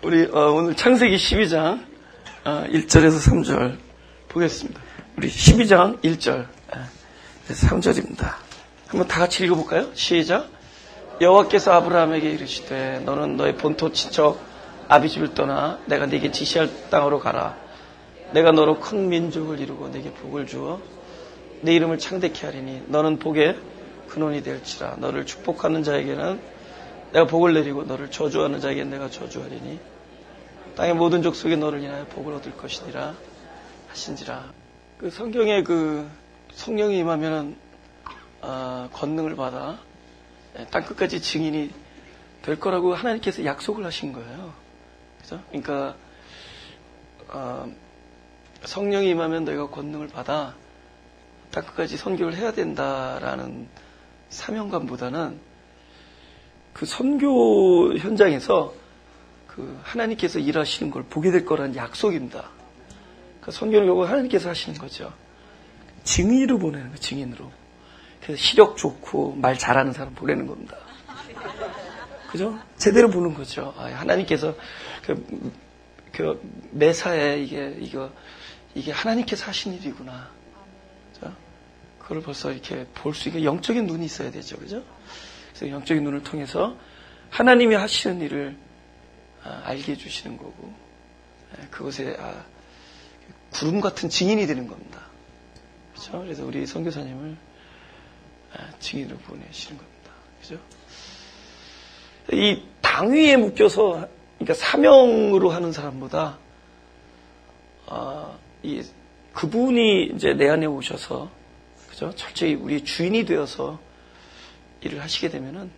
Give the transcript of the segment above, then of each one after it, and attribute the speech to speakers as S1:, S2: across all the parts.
S1: 우리 오늘 창세기 12장 1절에서 3절 보겠습니다. 우리 12장 1절 3절입니다. 한번 다 같이 읽어볼까요? 시작. 여호와께서 아브라함에게 이르시되 너는 너의 본토 친척 아비 집을 떠나 내가 네게 지시할 땅으로 가라. 내가 너로 큰 민족을 이루고 네게 복을 주어 네 이름을 창대케 하리니 너는 복의 근원이 될지라. 너를 축복하는 자에게는 내가 복을 내리고 너를 저주하는 자에게는 내가 저주하리니 땅의 모든 족속이 너를 인하여 복을 얻을 것이니라 하신지라. 그 성경에 그 성령이 임하면은 권능을 받아 땅 끝까지 증인이 될 거라고 하나님께서 약속을 하신 거예요. 그죠? 그러니까 성령이 임하면 너희가 권능을 받아 땅 끝까지 선교를 해야 된다라는 사명감보다는 그 선교 현장에서 그 하나님께서 일하시는 걸 보게 될 거라는 약속입니다. 그러니까 선교는 결국 하나님께서 하시는 거죠. 증인으로 보내는 거예요. 증인으로. 그래서 시력 좋고 말 잘하는 사람 보내는 겁니다. 그죠? 제대로 보는 거죠. 하나님께서 그 매사에 이게 하나님께서 하신 일이구나. 그죠? 그걸 벌써 이렇게 볼 수 있게 영적인 눈이 있어야 되죠. 그죠? 그래서 영적인 눈을 통해서 하나님이 하시는 일을 알게 해주시는 거고, 그것에 구름 같은 증인이 되는 겁니다. 그렇죠? 그래서 우리 선교사님을 증인으로 보내시는 겁니다. 그죠? 이 당위에 묶여서, 그러니까 사명으로 하는 사람보다 그분이 이제 내 안에 오셔서, 그죠? 철저히 우리 주인이 되어서 일을 하시게 되면은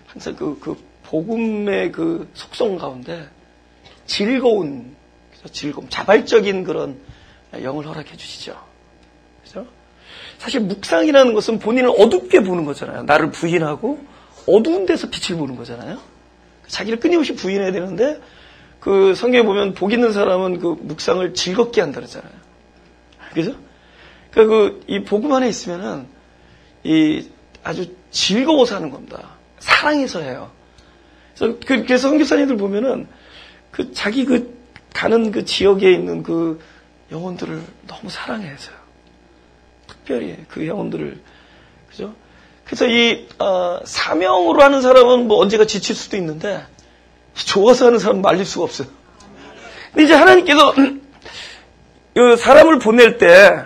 S1: 항상 그 복음의 그 속성 가운데 즐거움, 자발적인 그런 영을 허락해 주시죠. 그죠? 사실 묵상이라는 것은 본인을 어둡게 보는 거잖아요. 나를 부인하고 어두운 데서 빛을 보는 거잖아요. 자기를 끊임없이 부인해야 되는데 그 성경에 보면 복 있는 사람은 그 묵상을 즐겁게 한다 그러잖아요. 그죠? 그러니까 이 복음 안에 있으면은 아주 즐거워서 하는 겁니다. 사랑해서 해요. 그래서 선교사님들 보면은 자기 가는 그 지역에 있는 그 영혼들을 너무 사랑해서요. 특별히 그 영혼들을, 그죠? 그래서 사명으로 하는 사람은 뭐 언제가 지칠 수도 있는데, 좋아서 하는 사람은 말릴 수가 없어요. 근데 이제 하나님께서 사람을 보낼 때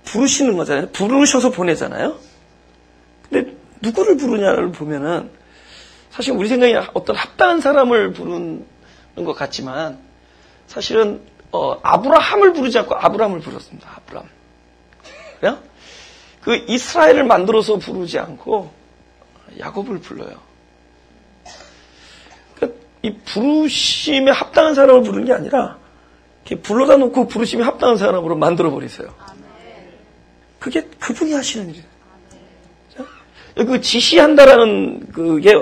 S1: 부르시는 거잖아요. 부르셔서 보내잖아요. 근데 누구를 부르냐를 보면은 사실 우리 생각에 어떤 합당한 사람을 부르는 것 같지만 사실은 아브라함을 부르지 않고 아브람을 불렀습니다. 아브람. 그래요? 그 이스라엘을 만들어서 부르지 않고 야곱을 불러요. 그러니까 이 부르심에 합당한 사람을 부르는 게 아니라 이렇게 불러다 놓고 부르심에 합당한 사람으로 만들어 버리세요. 그게 그분이 하시는 일이에요. 그 지시한다라는 그게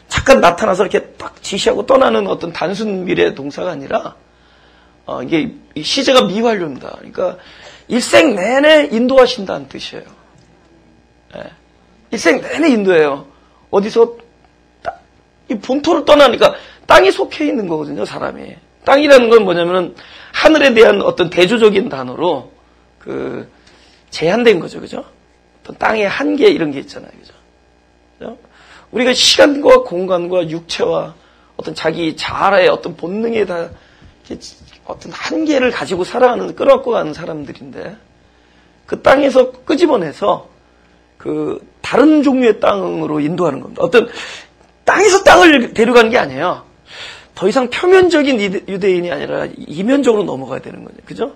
S1: 잠깐 나타나서 이렇게 딱 지시하고 떠나는 어떤 단순 미래 동사가 아니라 이게 시제가 미완료입니다. 그러니까 일생 내내 인도하신다는 뜻이에요. 일생 내내 인도해요. 어디서 이 본토를 떠나니까 땅이 속해 있는 거거든요. 사람이. 땅이라는 건 뭐냐면은 하늘에 대한 어떤 대조적인 단어로 제한된 거죠. 그죠? 어떤 땅의 한계 이런 게 있잖아요. 그죠? 우리가 시간과 공간과 육체와 어떤 자기 자아의 어떤 본능에 다 어떤 한계를 가지고 살아가는, 끌어안고 가는 사람들인데, 그 땅에서 끄집어내서 다른 종류의 땅으로 인도하는 겁니다. 어떤 땅에서 땅을 데려가는 게 아니에요. 더 이상 표면적인 유대인이 아니라 이면적으로 넘어가야 되는 거죠. 그죠?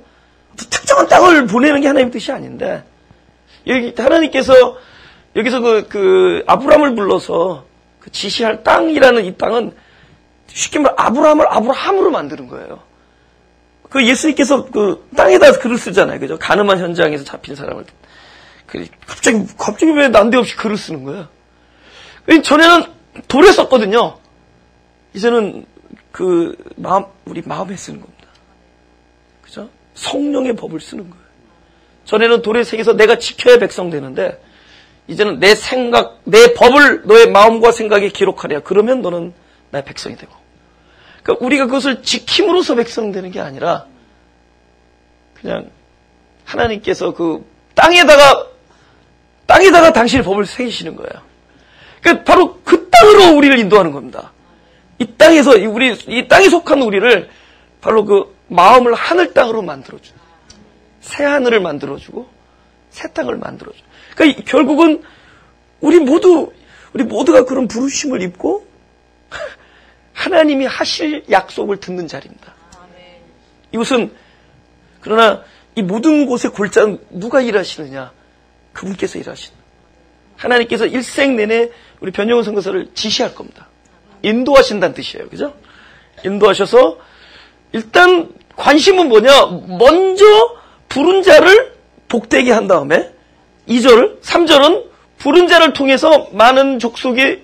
S1: 특정한 땅을 보내는 게 하나님의 뜻이 아닌데, 여기 하나님께서 여기서 아브람을 불러서 지시할 땅이라는 이 땅은 쉽게 말해 아브람을 아브라함으로 만드는 거예요. 예수님께서 땅에다 글을 쓰잖아요. 그죠? 가늠한 현장에서 잡힌 사람을. 갑자기 왜 난데없이 글을 쓰는 거예요? 전에는 돌에 썼거든요. 이제는 우리 마음에 쓰는 겁니다. 그죠? 성령의 법을 쓰는 거예요. 전에는 돌에 새겨서 내가 지켜야 백성 되는데, 이제는 내 생각, 내 법을 너의 마음과 생각에 기록하랴. 그러면 너는 나의 백성이 되고. 그러니까 우리가 그것을 지킴으로써 백성되는 게 아니라 그냥 하나님께서 그 땅에다가 당신의 법을 새기시는 거예요. 그러니까 바로 그 땅으로 우리를 인도하는 겁니다. 이 땅에서 이 땅에 속한 우리를 바로 그 마음을 하늘 땅으로 만들어주는, 새 하늘을 만들어주고 새 땅을 만들어줘. 그러니까 결국은 우리 모두가 그런 부르심을 입고 하나님이 하실 약속을 듣는 자리입니다. 이것은 그러나 이 모든 곳의 골자는 누가 일하시느냐? 그분께서 일하시는. 하나님께서 일생 내내 우리 변형훈 선교사를 지시할 겁니다. 인도하신다는 뜻이에요. 그죠? 인도하셔서 일단 관심은 뭐냐? 먼저 부른 자를 복되게 한 다음에 2절, 3절은 부른 자를 통해서 많은 족속이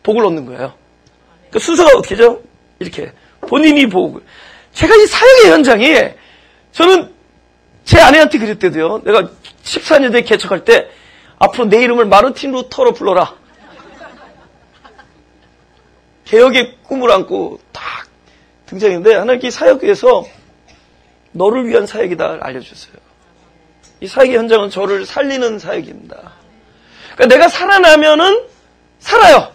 S1: 복을 얻는 거예요. 그러니까 순서가 어떻게죠? 이렇게 본인이 복을. 제가 이 사역의 현장에 저는 제 아내한테 그랬대도요. 내가 14년대 개척할 때 앞으로 내 이름을 마르틴 루터로 불러라. 개혁의 꿈을 안고 딱 등장했는데 하나님께 사역에서 너를 위한 사역이다 알려주셨어요. 이 사역의 현장은 저를 살리는 사역입니다. 그러니까 내가 살아나면은 살아요.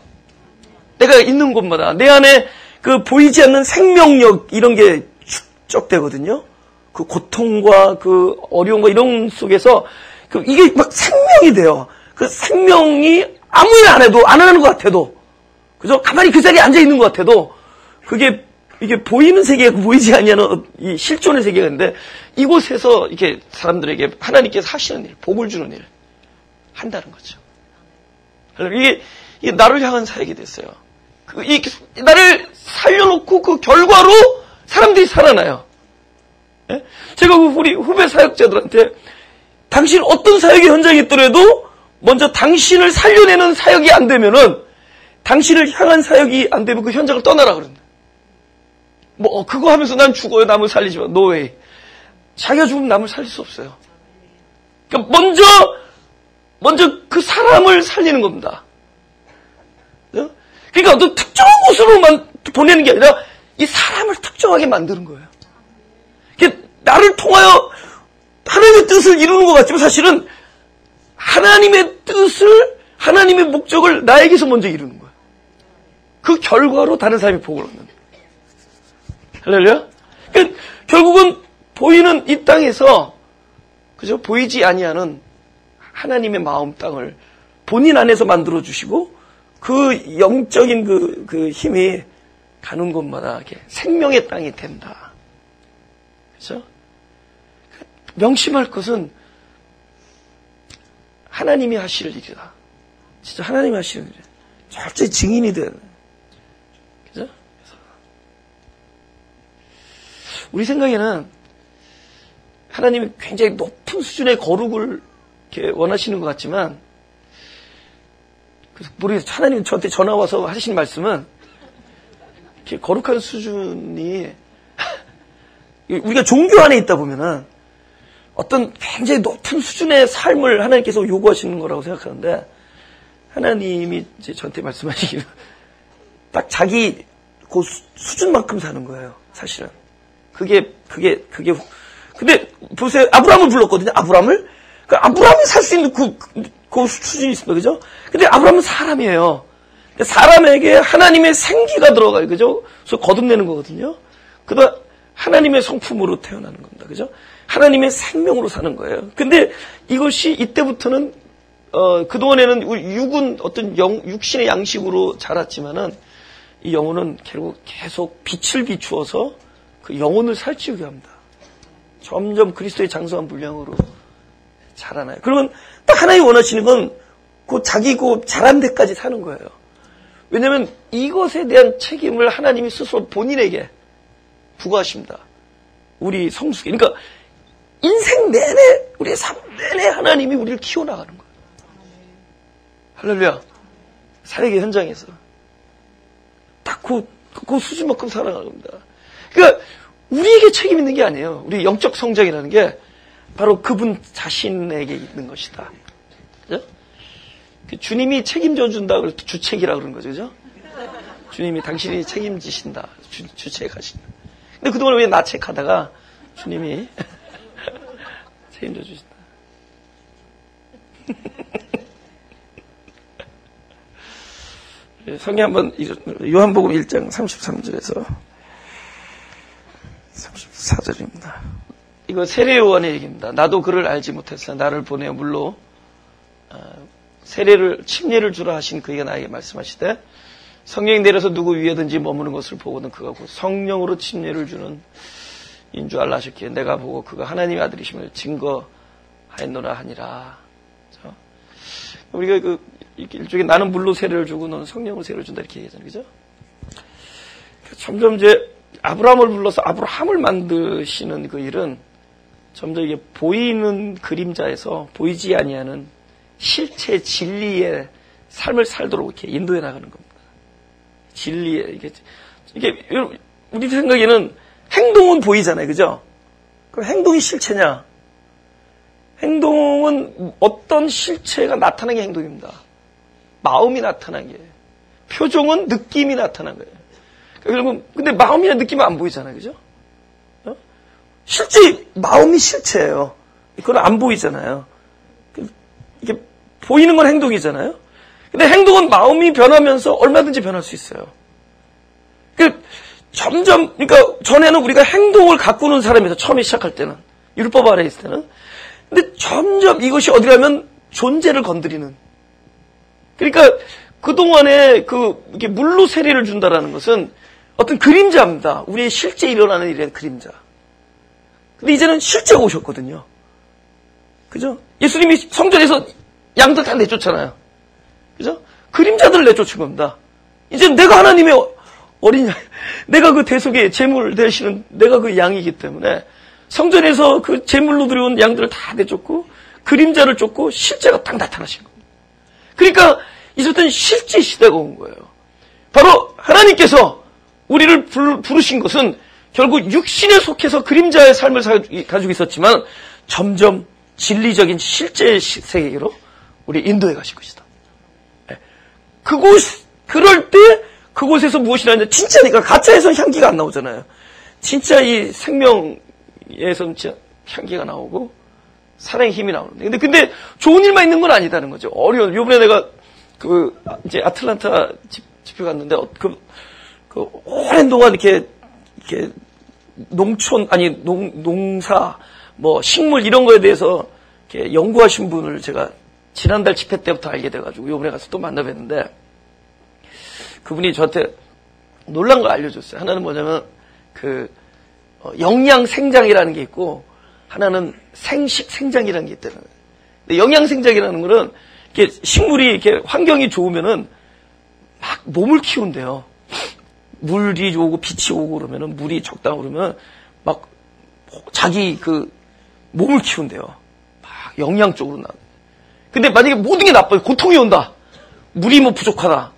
S1: 내가 있는 곳마다 내 안에 그 보이지 않는 생명력 이런 게 축적되거든요. 그 고통과 그 어려움과 이런 속에서 이게 막 생명이 돼요. 그 생명이 아무 일 안 해도 안 하는 것 같아도 그죠? 가만히 그 자리에 앉아 있는 것 같아도 이게 보이는 세계가 보이지 않냐는 이 실존의 세계가 있는데 이곳에서 이렇게 사람들에게 하나님께서 하시는 일, 복을 주는 일 한다는 거죠. 이게 나를 향한 사역이 됐어요. 나를 살려놓고 그 결과로 사람들이 살아나요. 예? 제가 우리 후배 사역자들한테 당신 어떤 사역의 현장에 있더라도 먼저 당신을 살려내는 사역이 안 되면은 당신을 향한 사역이 안 되면 그 현장을 떠나라 그런다. 그거 하면서 난 죽어요. 남을 살리지만. No way. 자기가 죽으면 남을 살릴 수 없어요. 그러니까 먼저 그 사람을 살리는 겁니다. 그러니까 어떤 특정한 곳으로만 보내는 게 아니라 이 사람을 특정하게 만드는 거예요. 나를 통하여 하나님의 뜻을 이루는 것 같지만 사실은 하나님의 뜻을, 하나님의 목적을 나에게서 먼저 이루는 거예요. 그 결과로 다른 사람이 복을 얻는 거예요. 할렐루야? 그러니까 결국은 보이는 이 땅에서 그죠? 보이지 아니하는 하나님의 마음 땅을 본인 안에서 만들어 주시고 그 영적인 그 힘이 가는 곳마다 이렇게 생명의 땅이 된다. 그죠? 명심할 것은 하나님이 하실 일이다. 진짜 하나님이 하시는 일이야. 철저히 증인이 되는. 그죠? 우리 생각에는 하나님이 굉장히 높은 수준의 거룩을 이렇게 원하시는 것 같지만, 모르겠어요. 하나님 저한테 전화 와서 하신 말씀은, 이렇게 거룩한 수준이, 우리가 종교 안에 있다 보면은, 어떤 굉장히 높은 수준의 삶을 하나님께서 요구하시는 거라고 생각하는데, 하나님이 이제 저한테 말씀하시기는, 딱 자기 그 수준만큼 사는 거예요, 사실은. 근데 보세요. 아브라함을 불렀거든요. 아브라함을. 그러니까 아브라함이 살 수 있는 그 수준이 있습니다. 그죠? 근데 아브라함은 사람이에요. 사람에게 하나님의 생기가 들어가요. 그죠? 그래서 거듭내는 거거든요. 그다음 하나님의 성품으로 태어나는 겁니다. 그죠? 하나님의 생명으로 사는 거예요. 근데 이것이 이때부터는 그동안에는 육은 어떤 육신의 양식으로 자랐지만은 이 영혼은 결국 계속 빛을 비추어서 그 영혼을 살찌우게 합니다. 점점 그리스도의 장성한 분량으로 자라나요. 그러면 딱 하나님 원하시는 건 그 자기 그 자란 데까지 사는 거예요. 왜냐하면 이것에 대한 책임을 하나님이 스스로 본인에게 부과하십니다. 우리 성숙이. 그러니까 인생 내내 우리의 삶 내내 하나님이 우리를 키워나가는 거예요. 할렐루야. 사역의 현장에서 딱 그 수준만큼 살아가는 겁니다. 그러니까 우리에게 책임 있는 게 아니에요. 우리 영적 성장이라는 게 바로 그분 자신에게 있는 것이다. 그죠? 주님이 책임져 준다 그래서 주책이라 그러는 거죠. 그죠? 주님이 당신이 책임지신다. 주책하신다. 근데 그동안 왜 나책하다가 주님이 책임져 주신다. 성경 한번 요한복음 1장 33절에서 34절입니다. 이거 세례 요한의 얘기입니다. 나도 그를 알지 못했으나 나를 보내어 물로 침례를 주라 하신 그에게 나에게 말씀하시되 성령이 내려서 누구 위에든지 머무는 것을 보고는 그가 곧 성령으로 침례를 주는 인 줄 알라 하셨기에 내가 보고 그가 하나님의 아들이심을 증거하였노라 하니라. 우리가 일종의 나는 물로 세례를 주고 너는 성령으로 세례를 준다 이렇게 얘기하잖아요. 그죠? 점점 이제 아브라함을 불러서 아브라함을 만드시는 그 일은 점점 이게 보이는 그림자에서 보이지 아니하는 실체 진리의 삶을 살도록 이렇게 인도해 나가는 겁니다. 진리의 이게 우리 생각에는 행동은 보이잖아요, 그죠? 그럼 행동이 실체냐? 행동은 어떤 실체가 나타나는 게 행동입니다. 마음이 나타나는 게, 표정은 느낌이 나타나는 거예요. 그러면 근데 마음이나 느낌은 안 보이잖아요, 그죠? 실제 마음이 실체예요. 그건 안 보이잖아요. 이게 보이는 건 행동이잖아요. 근데 행동은 마음이 변하면서 얼마든지 변할 수 있어요. 점점 그러니까 전에는 우리가 행동을 가꾸는 사람에서 처음에 시작할 때는 율법 아래 있을 때는 근데 점점 이것이 어디 가면 존재를 건드리는. 그러니까 그동안에 이렇게 물로 세례를 준다라는 것은 어떤 그림자입니다. 우리의 실제 일어나는 일의 그림자. 근데 이제는 실제가 오셨거든요. 그죠? 예수님이 성전에서 양들 다 내쫓잖아요. 그죠? 그림자들을 내쫓은 겁니다. 이제 내가 하나님의 어린 양, 내가 그 대속의 제물 되시는 내가 그 양이기 때문에 성전에서 그 제물로 들여온 양들을 다 내쫓고 그림자를 쫓고 실제가 딱 나타나신 겁니다. 그러니까 이제부터는 실제 시대가 온 거예요. 바로 하나님께서 우리를 부르신 것은 결국 육신에 속해서 그림자의 삶을 가지고 있었지만 점점 진리적인 실제의 세계로 우리 인도해 가실 것이다. 그럴 때 그곳에서 무엇이 나냐? 진짜니까 가짜에서 향기가 안 나오잖아요. 진짜 이 생명에서 진짜 향기가 나오고 사랑의 힘이 나오는데 근데 좋은 일만 있는 건 아니다는 거죠. 어려운. 요번에 내가 이제 아틀란타 집회 갔는데 오랜 동안 이렇게 농사 뭐 식물 이런 거에 대해서 이렇게 연구하신 분을 제가 지난달 집회 때부터 알게 돼가지고 요번에 가서 또 만나뵀는데 그분이 저한테 놀란 걸 알려줬어요. 하나는 뭐냐면 영양생장이라는 게 있고 하나는 생식생장이라는 게 있다는 거예요. 근데 영양생장이라는 거는 이렇게 식물이 이렇게 환경이 좋으면은 막 몸을 키운대요. 물이 오고 빛이 오고 그러면은 물이 적당하고 그러면 막 자기 몸을 키운대요. 막 영양적으로 나. 근데 만약에 모든 게 나빠요. 고통이 온다. 물이 부족하다.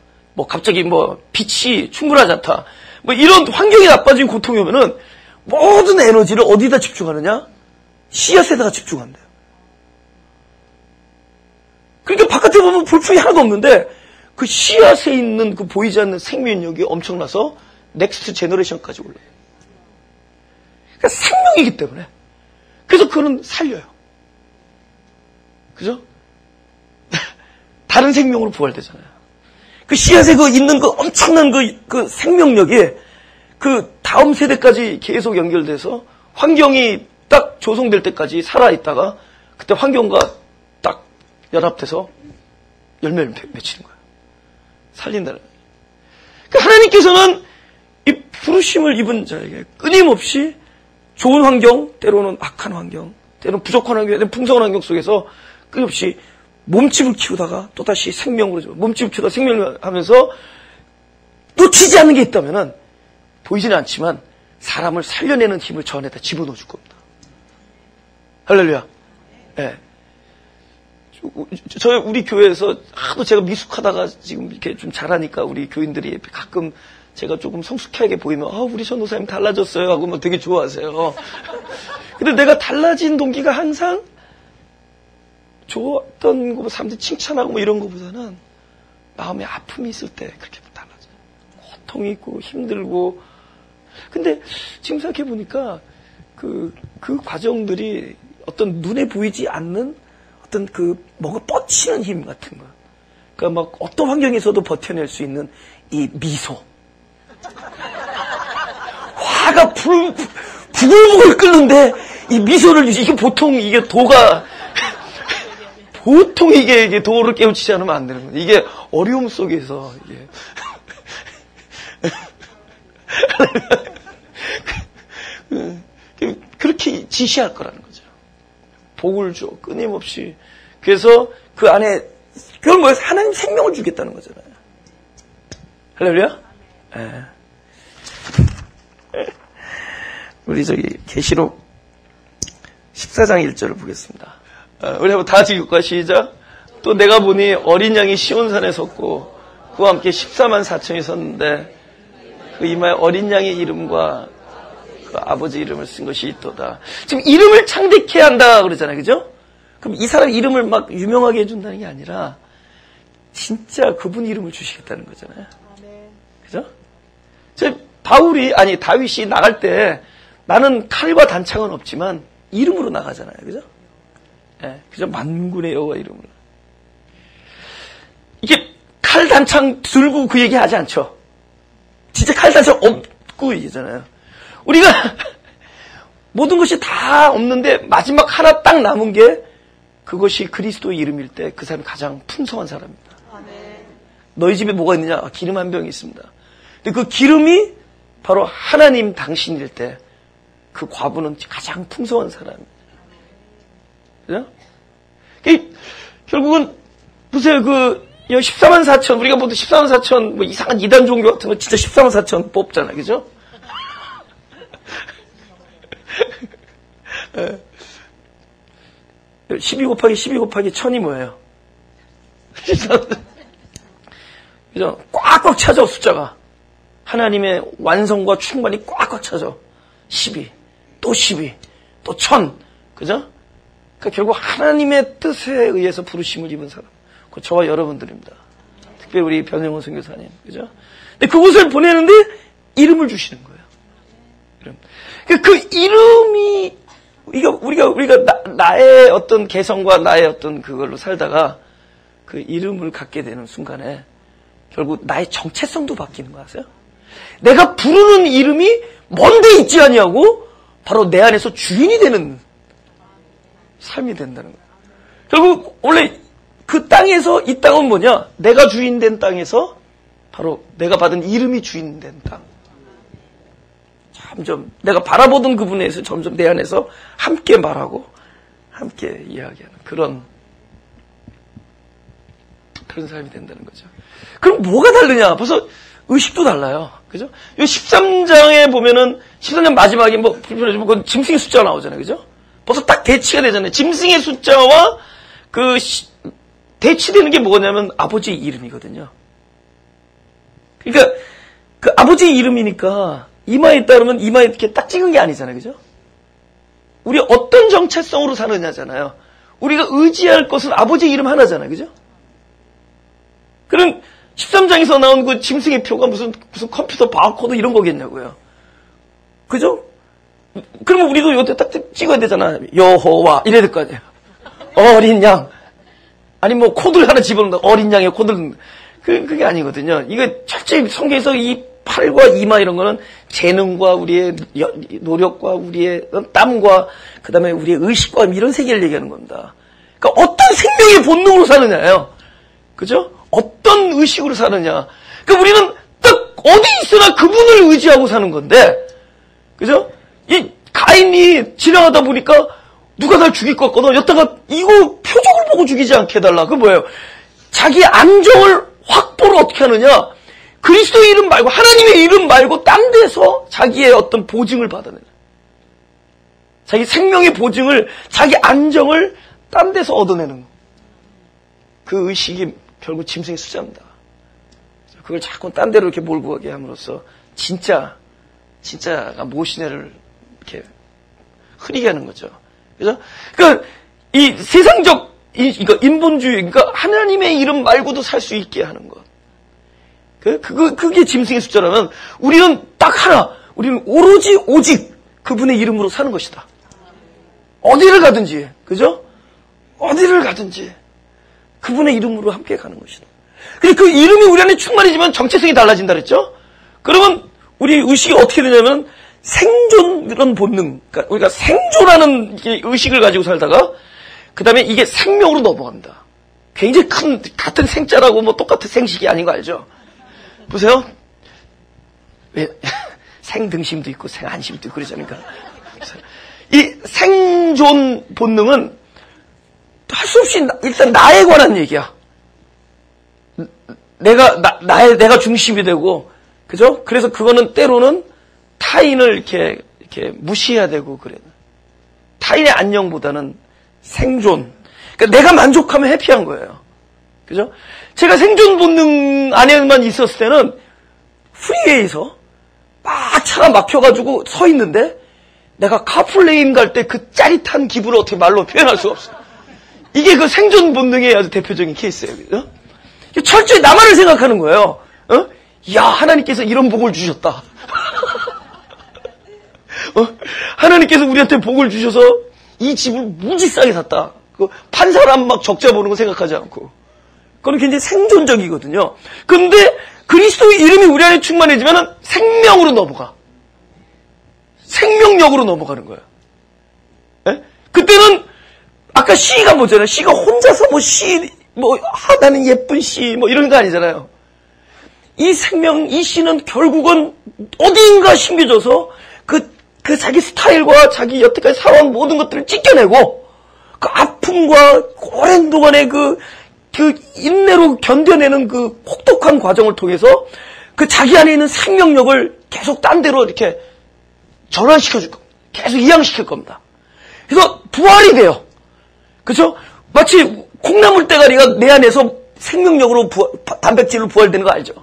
S1: 갑자기 빛이 충분하지 않다. 이런 환경이 나빠진 고통이 오면은 모든 에너지를 어디다 집중하느냐? 씨앗에다가 집중한대요. 그러니까 바깥에 보면 볼품이 하나도 없는데 그 씨앗에 있는 보이지 않는 생명력이 엄청나서 넥스트 제너레이션까지 올라요. 그러니까 생명이기 때문에. 그래서 그거는 살려요. 그죠? 다른 생명으로 부활되잖아요. 그 씨앗에 있는 엄청난 그 생명력이 다음 세대까지 계속 연결돼서 환경이 딱 조성될 때까지 살아있다가 그때 환경과 딱 연합돼서 열매를 맺히는 거예요. 살린다는 거예요. 그러니까 하나님께서는 이 부르심을 입은 자에게 끊임없이 좋은 환경, 때로는 악한 환경, 때로는 부족한 환경, 때로는 풍성한 환경 속에서 끊임없이 몸집을 키우다가 또다시 생명으로 몸집을 키우다가 생명을 하면서 놓치지 않는 게 있다면은 보이지는 않지만 사람을 살려내는 힘을 저 안에다 집어넣어 줄 겁니다. 할렐루야. 네. 우리 교회에서 하도 제가 미숙하다가 지금 이렇게 좀 잘하니까 우리 교인들이 가끔 제가 조금 성숙하게 보이면 우리 전도사님 달라졌어요 하고 되게 좋아하세요. 근데 내가 달라진 동기가 항상 좋았던 사람들이 칭찬하고 이런 거보다는 마음에 아픔이 있을 때 그렇게 달라져요. 고통이 있고 힘들고. 근데 지금 생각해 보니까 그 과정들이 어떤 눈에 보이지 않는 어떤 뭔가 뻗치는 힘 같은 거. 그러니까 막 어떤 환경에서도 버텨낼 수 있는 이 미소. 화가 부글부글 끓는데 이 미소를 이게 보통 이게 보통 이게 도를 깨우치지 않으면 안 되는 거예요. 이게 어려움 속에서 그렇게 지시할 거라는 거죠. 복을 줘 끊임없이. 그래서 그 안에 그건 뭐예요? 하나님 생명을 주겠다는 거잖아요. 할렐루야? 네. 우리 계시록 14장 1절을 보겠습니다. 우리 한번 다 같이 읽을까요? 시작. 또 내가 보니 어린 양이 시온산에 섰고 그와 함께 14만 4천이 섰는데 그 이마에 어린 양의 이름과 그 아버지 이름을 쓴 것이 있도다. 지금 이름을 창대케 한다 그러잖아요. 그죠? 그럼 이 사람 이름을 막 유명하게 해준다는 게 아니라 진짜 그분 이름을 주시겠다는 거잖아요. 그죠? 다윗이 나갈 때 나는 칼과 단창은 없지만 이름으로 나가잖아요. 그죠? 예, 그죠? 만군의 여호와 이름으로. 이게 칼 단창 들고 그 얘기 하지 않죠? 진짜 칼 단창 없고 얘기잖아요. 우리가 모든 것이 다 없는데 마지막 하나 딱 남은 게 그것이 그리스도의 이름일 때 그 사람이 가장 풍성한 사람입니다. 너희 집에 뭐가 있느냐? 기름 한 병이 있습니다. 근데 그 기름이 바로 하나님 당신일 때 그 과부는 가장 풍성한 사람입니다. 그죠? 결국은 보세요. 14만 4천 우리가 보통 14만 4천 뭐 이상한 이단 종교 같은 거 진짜 14만 4천 뽑잖아. 그죠? 12 곱하기 12 곱하기 1000이 뭐예요? 그죠? 꽉꽉 차죠, 숫자가. 하나님의 완성과 충만이 꽉꽉 차죠. 12, 또 12, 또 1000. 그죠? 그러니까 결국 하나님의 뜻에 의해서 부르심을 입은 사람. 그 저와 여러분들입니다. 특별히 우리 변영호 선교사님. 그죠? 근데 그곳을 보내는데 이름을 주시는 거예요. 이름. 그 이름이, 우리가 나의 어떤 개성과 나의 어떤 그걸로 살다가 그 이름을 갖게 되는 순간에 결국 나의 정체성도 바뀌는 거 아세요? 내가 부르는 이름이 뭔데 있지 아니하고 바로 내 안에서 주인이 되는 삶이 된다는 거예요. 결국 원래 그 땅에서 이 땅은 뭐냐? 내가 주인된 땅에서 바로 내가 받은 이름이 주인된 땅. 점점 내가 바라보던 그분에서 점점 내 안에서 함께 말하고 함께 이야기하는 그런 삶이 된다는 거죠. 그럼 뭐가 다르냐? 벌써 의식도 달라요. 그죠? 이 13장에 보면은 13장 마지막에 불편하지만 짐승의 숫자가 나오잖아요. 그죠? 벌써 딱 대치가 되잖아요. 짐승의 숫자와 대치되는 게 뭐냐면 아버지의 이름이거든요. 그러니까 그 아버지의 이름이니까 이마에 따르면 이마에 이렇게 딱 찍은 게 아니잖아요. 그죠? 우리 어떤 정체성으로 사느냐잖아요. 우리가 의지할 것은 아버지의 이름 하나잖아요. 그죠? 그럼 13장에서 나온 그 짐승의 표가 무슨 컴퓨터 바코드 이런 거겠냐고요. 그죠? 그러면 우리도 요때 딱 찍어야 되잖아. 여호와 이래야 될 거 아니에요. 어린 양. 아니 뭐 코드를 하나 집어넣는다. 어린 양의 코드를. 그게 아니거든요. 이거 철저히 성경에서 이 팔과 이마 이런 거는 재능과 우리의 노력과 우리의 땀과 그 다음에 우리의 의식과 이런 세계를 얘기하는 겁니다. 그러니까 어떤 생명의 본능으로 사느냐예요. 그죠? 어떤 의식으로 사느냐. 그러니까 우리는 딱 어디 있으나 그분을 의지하고 사는 건데, 그죠? 이 가인이 지나가다 보니까 누가 날 죽일 것 같거든. 여기다가 이거 표적을 보고 죽이지 않게 해달라. 그 뭐예요? 자기 안정을 확보를 어떻게 하느냐? 그리스도의 이름 말고 하나님의 이름 말고 딴 데서 자기의 어떤 보증을 받아내는. 자기 생명의 보증을, 자기 안정을 딴 데서 얻어내는. 그 의식이 결국 짐승의 숫자입니다. 그걸 자꾸 딴 데로 이렇게 몰고 가게 함으로써 진짜가 무엇이냐를 이렇게 흐리게 하는 거죠. 그죠? 그러니까 이 세상적 이거 인본주의, 그러니까 하나님의 이름 말고도 살 수 있게 하는 것. 그게 짐승의 숫자라면 우리는 딱 하나. 우리는 오직 그분의 이름으로 사는 것이다. 어디를 가든지, 그죠? 어디를 가든지 그분의 이름으로 함께 가는 것이다. 근데 그 이름이 우리 안에 충만해지면 정체성이 달라진다 그랬죠? 그러면 우리 의식이 어떻게 되냐면 생존 본능, 그러니까 우리가 생존하는 의식을 가지고 살다가 그 다음에 이게 생명으로 넘어갑니다. 굉장히 큰, 같은 생자라고 뭐 똑같은 생식이 아닌 거 알죠? 보세요. 왜, 생등심도 있고 생안심도 있고 그러잖아요. 이 생존 본능은 할 수 없이 일단 나에 관한 얘기야. 내가 중심이 되고, 그죠? 그래서 그거는 때로는 타인을 이렇게 무시해야 되고 그래. 타인의 안녕보다는 생존. 그러니까 내가 만족하면 해피한 거예요. 그죠? 제가 생존 본능 안에만 있었을 때는 프리웨이에서 막 차가 막혀가지고 서 있는데 내가 카풀레인 갈 때 그 짜릿한 기분을 어떻게 말로 표현할 수가 없어요. 이게 그 생존 본능의 아주 대표적인 케이스예요. 그죠? 철저히 나만을 생각하는 거예요. 야, 하나님께서 이런 복을 주셨다. 하나님께서 우리한테 복을 주셔서 이 집을 무지 싸게 샀다. 판 사람 막 적자 보는 거 생각하지 않고. 그건 굉장히 생존적이거든요. 근데 그리스도의 이름이 우리 안에 충만해지면 생명으로 넘어가. 생명력으로 넘어가는 거예요. 네? 그때는 아까 시가 뭐잖아요. 시가 혼자서 나는 예쁜 시 이런 거 아니잖아요. 이 생명, 이 시는 결국은 어딘가 심겨져서 그 자기 스타일과 자기 여태까지 살아온 모든 것들을 찢겨내고 그 아픔과 오랜 동안의 그 인내로 견뎌내는 그 혹독한 과정을 통해서 그 자기 안에 있는 생명력을 계속 딴 데로 이렇게 전환시켜줄 겁니다. 계속 이양시킬 겁니다. 그래서 부활이 돼요. 그죠? 마치 콩나물 대가리가 내 안에서 생명력으로 단백질로 부활되는 거 알죠?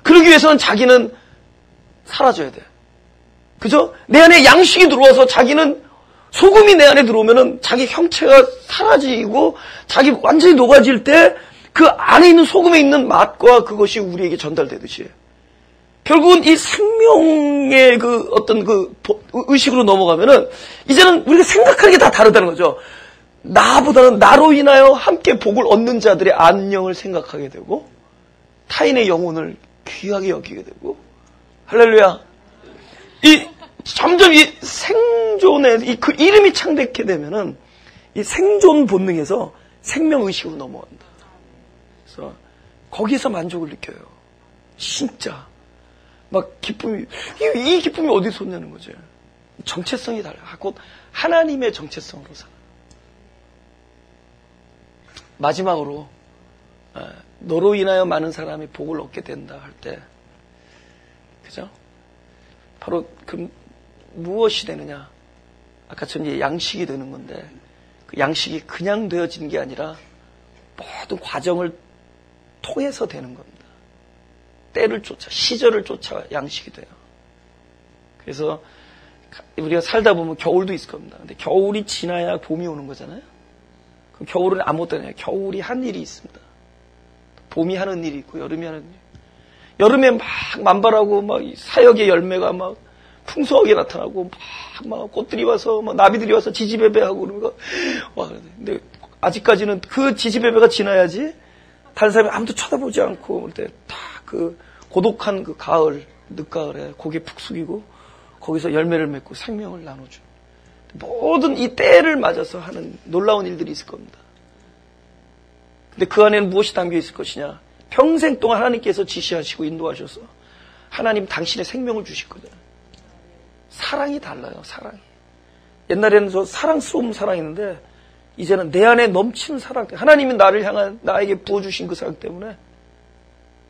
S1: 그러기 위해서는 자기는 사라져야 돼. 그죠? 내 안에 양식이 들어와서 자기는 소금이 내 안에 들어오면은 자기 형체가 사라지고 자기 완전히 녹아질 때 그 안에 있는 소금에 있는 맛과 그것이 우리에게 전달되듯이 결국은 이 생명의 그 어떤 그 의식으로 넘어가면은 이제는 우리가 생각하는 게 다 다르다는 거죠. 나보다는 나로 인하여 함께 복을 얻는 자들의 안녕을 생각하게 되고 타인의 영혼을 귀하게 여기게 되고 할렐루야. 점점 이 생존의 그 이름이 창백해 되면은 이 생존 본능에서 생명의식으로 넘어간다. 그래서 거기서 만족을 느껴요. 진짜. 막 기쁨이, 이 기쁨이 어디서 오냐는 거죠. 정체성이 달라요. 곧 하나님의 정체성으로 살아요. 마지막으로, 너로 인하여 많은 사람이 복을 얻게 된다 할 때, 그죠? 바로 무엇이 되느냐? 아까처럼 이제 양식이 되는 건데 그 양식이 그냥 되어지는 게 아니라 모든 과정을 통해서 되는 겁니다. 때를 쫓아, 시절을 쫓아 양식이 돼요. 그래서 우리가 살다 보면 겨울도 있을 겁니다. 근데 겨울이 지나야 봄이 오는 거잖아요. 그럼 겨울은 아무것도 아니에요. 겨울이 한 일이 있습니다. 봄이 하는 일이 있고 여름이 하는 일. 여름에 막 만발하고 막 사역의 열매가 막 풍성하게 나타나고 막 꽃들이 와서 막 나비들이 와서 지지배배하고 그러는 거. 와, 근데 아직까지는 그 지지배배가 지나야지 다른 사람이 아무도 쳐다보지 않고 그럴 때 다 그 고독한 그 가을, 늦가을에 고개 푹 숙이고 거기서 열매를 맺고 생명을 나눠줘. 모든 이 때를 맞아서 하는 놀라운 일들이 있을 겁니다. 근데 그 안에는 무엇이 담겨 있을 것이냐? 평생 동안 하나님께서 지시하시고 인도하셔서 하나님 당신의 생명을 주실 거잖아요. 사랑이 달라요. 사랑이. 옛날에는 저 사랑스러운 사랑이었는데 이제는 내 안에 넘치는 사랑. 하나님이 나를 향한 나에게 부어주신 그 사랑 때문에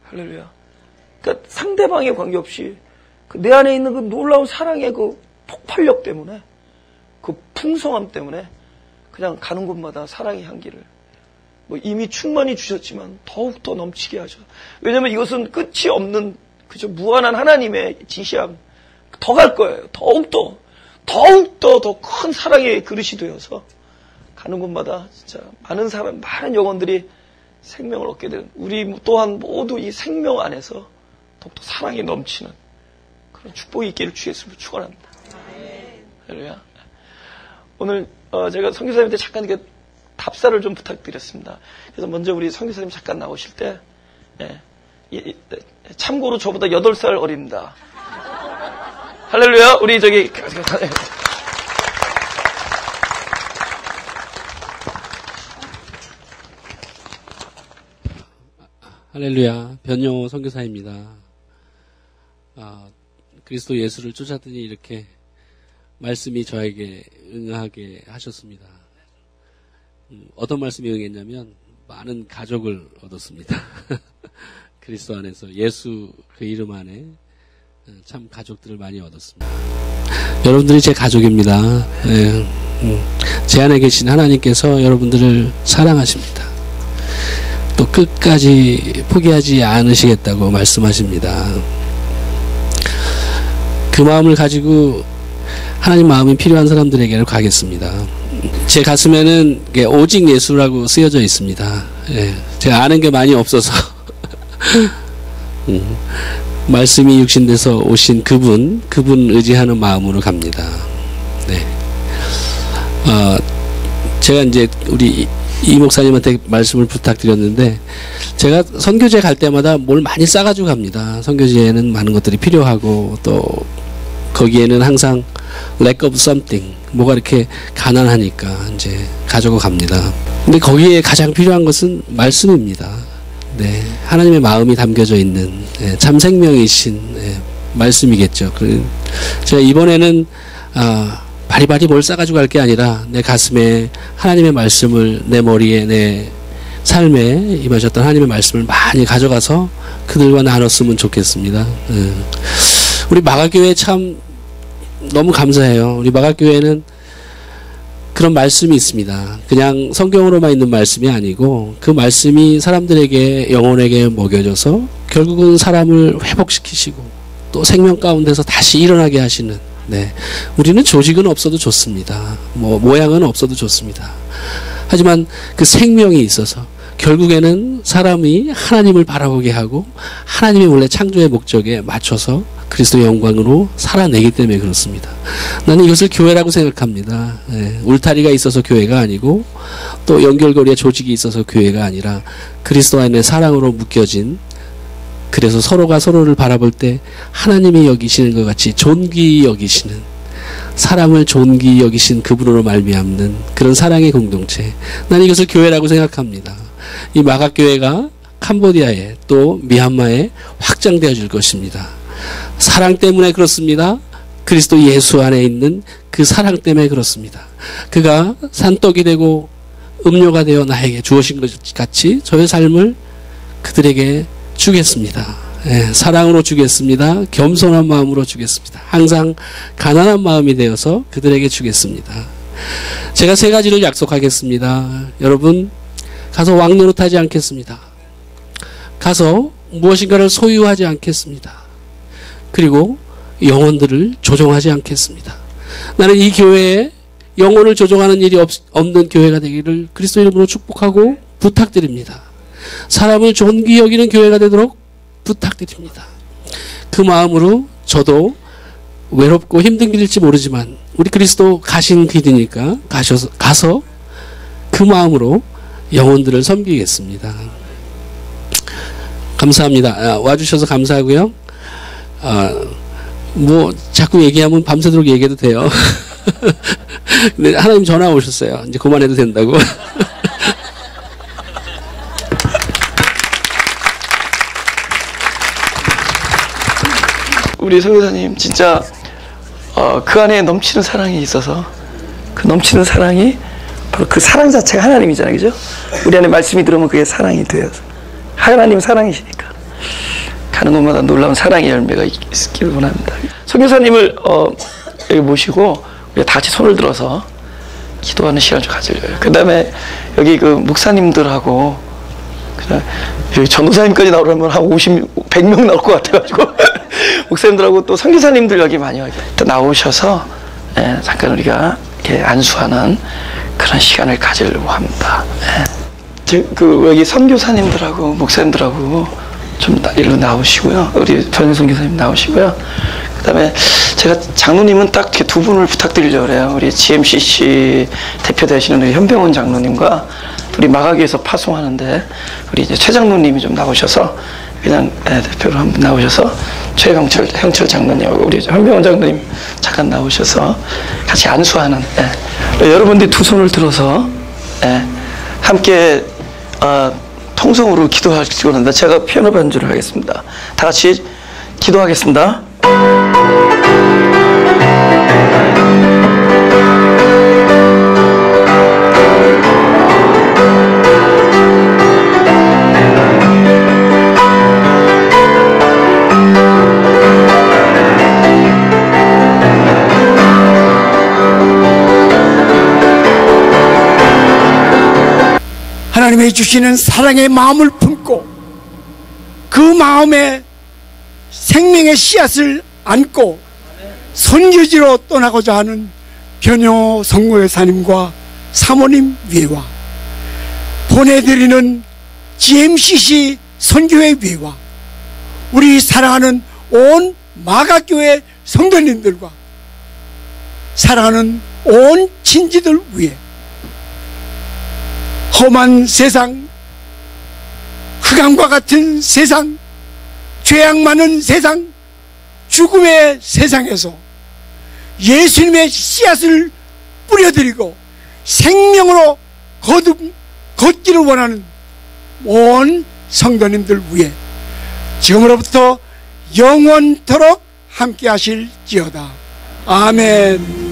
S1: 할렐루야. 그러니까 상대방에 관계없이 내 안에 있는 그 놀라운 사랑의 그 폭발력 때문에 그 풍성함 때문에 그냥 가는 곳마다 사랑의 향기를 이미 충만히 주셨지만 더욱더 넘치게 하셔. 왜냐하면 이것은 끝이 없는 그저 무한한 하나님의 지시함. 더 갈 거예요. 더욱더 더 큰 사랑의 그릇이 되어서 가는 곳마다 진짜 많은 영혼들이 생명을 얻게 되는 우리 또한 모두 이 생명 안에서 더욱더 사랑이 넘치는 그런 축복이 있기를 주 예수로 축원합니다. 할렐루야. 오늘 제가 선교사님한테 잠깐 그 답사를 좀 부탁드렸습니다. 그래서 먼저 우리 선교사님 잠깐 나오실 때 참고로 저보다 8살 어립니다. 할렐루야. 우리 저기
S2: 할렐루야. 변용호 선교사입니다. 그리스도 예수를 쫓았더니 이렇게 말씀이 저에게 응하게 하셨습니다. 어떤 말씀이 응했냐면 많은 가족을 얻었습니다. 그리스도 안에서 예수 그 이름 안에 참 가족들을 많이 얻었습니다. 여러분들이 제 가족입니다. 제 안에 계신 하나님께서 여러분들을 사랑하십니다. 또 끝까지 포기하지 않으시겠다고 말씀하십니다. 그 마음을 가지고 하나님 마음이 필요한 사람들에게로 가겠습니다. 제 가슴에는 오직 예수라고 쓰여져 있습니다. 제가 아는 게 많이 없어서 말씀이 육신돼서 오신 그분 의지하는 마음으로 갑니다. 네. 제가 이제 우리 이 목사님한테 말씀을 부탁드렸는데 제가 선교지에 갈 때마다 뭘 많이 싸가지고 갑니다. 선교지에는 많은 것들이 필요하고 또 거기에는 항상 lack of something 뭐가 이렇게 가난하니까 이제 가지고 갑니다. 근데 거기에 가장 필요한 것은 말씀입니다. 네, 하나님의 마음이 담겨져 있는 참 생명이신 말씀이겠죠. 제가 이번에는 바리바리 뭘 싸가지고 갈 게 아니라 내 가슴에 하나님의 말씀을 내 머리에 내 삶에 임하셨던 하나님의 말씀을 많이 가져가서 그들과 나눴으면 좋겠습니다. 우리 마가교회 참 너무 감사해요. 우리 마가교회는 그런 말씀이 있습니다. 그냥 성경으로만 있는 말씀이 아니고 그 말씀이 사람들에게 영혼에게 먹여져서 결국은 사람을 회복시키시고 또 생명 가운데서 다시 일어나게 하시는 우리는 조직은 없어도 좋습니다. 모양은 없어도 좋습니다. 하지만 그 생명이 있어서 결국에는 사람이 하나님을 바라보게 하고 하나님의 원래 창조의 목적에 맞춰서 그리스도의 영광으로 살아내기 때문에 그렇습니다. 나는 이것을 교회라고 생각합니다. 울타리가 있어서 교회가 아니고 또 연결고리에 조직이 있어서 교회가 아니라 그리스도 안에 사랑으로 묶여진, 그래서 서로가 서로를 바라볼 때 하나님이 여기시는 것 같이 존귀히 여기시는, 사람을 존귀히 여기신 그분으로 말미암는 그런 사랑의 공동체, 나는 이것을 교회라고 생각합니다. 이 마가교회가 캄보디아에 또 미얀마에 확장되어 줄 것입니다. 사랑 때문에 그렇습니다. 그리스도 예수 안에 있는 그 사랑 때문에 그렇습니다. 그가 산떡이 되고 음료가 되어 나에게 주어진 것 같이 저의 삶을 그들에게 주겠습니다. 사랑으로 주겠습니다. 겸손한 마음으로 주겠습니다. 항상 가난한 마음이 되어서 그들에게 주겠습니다. 제가 3가지를 약속하겠습니다. 여러분, 가서 왕노릇하지 않겠습니다. 가서 무엇인가를 소유하지 않겠습니다. 그리고 영혼들을 조종하지 않겠습니다. 나는 이 교회에 영혼을 조종하는 일이 없는 교회가 되기를 그리스도 이름으로 축복하고 부탁드립니다. 사람을 존귀히 여기는 교회가 되도록 부탁드립니다. 그 마음으로 저도 외롭고 힘든 길일지 모르지만 우리 그리스도 가신 길이니까 가서 그 마음으로 영혼들을 섬기겠습니다. 감사합니다. 와주셔서 감사하고요. 자꾸 얘기하면 밤새도록 얘기해도 돼요. 근데 하나님 전화 오셨어요. 이제 그만해도 된다고.
S1: 우리 선교사님 진짜 그 안에 넘치는 사랑이 있어서 그 넘치는 사랑이 바로 그 사랑 자체가 하나님이잖아요, 그죠? 우리 안에 말씀이 들어오면 그게 사랑이 되어서 하나님 사랑이시니까 가는 곳마다 놀라운 사랑의 열매가 있기를 원합니다. 선교사님을 여기 모시고 우리가 다 같이 손을 들어서 기도하는 시간을 좀 가지려요. 그 다음에 여기 그 목사님들하고 여기 전도사님까지 나오려면 한 100명 나올 것 같아가지고 목사님들하고 또 선교사님들 여기 많이 또 나오셔서 잠깐 우리가 이렇게 안수하는 그런 시간을 가지려고 합니다. 여기 선교사님들하고 목사님들하고 좀 일로 나오시고요. 우리 변혜성 교사님 나오시고요. 그다음에 제가 장로님은 딱 이렇게 두 분을 부탁드리려고 그래요. 우리 GMCC 대표 되시는 우리 현병원 장로님과 우리 마가교에서 파송하는데 우리 이제 최 장로님이 좀 나오셔서 그냥 대표로 한 분 나오셔서 최형철 장로님하고 우리 현병원 장로님 잠깐 나오셔서 같이 안수하는 여러분들이 두 손을 들어서 함께 통성으로 기도하시고 난다. 제가 피아노 반주를 하겠습니다. 다 같이 기도하겠습니다.
S3: 하나님이 주시는 사랑의 마음을 품고 그 마음에 생명의 씨앗을 안고 선교지로 떠나고자 하는 변효 선교사님과 사모님 위에와 보내드리는 GMCC 선교회 위에와 우리 사랑하는 온 마가교회 성도님들과 사랑하는 온 친지들 위에 험한 세상, 흑암과 같은 세상, 죄악 많은 세상, 죽음의 세상에서 예수님의 씨앗을 뿌려드리고 생명으로 걷기를 원하는 온 성도님들 위해 지금으로부터 영원토록 함께 하실지어다. 아멘.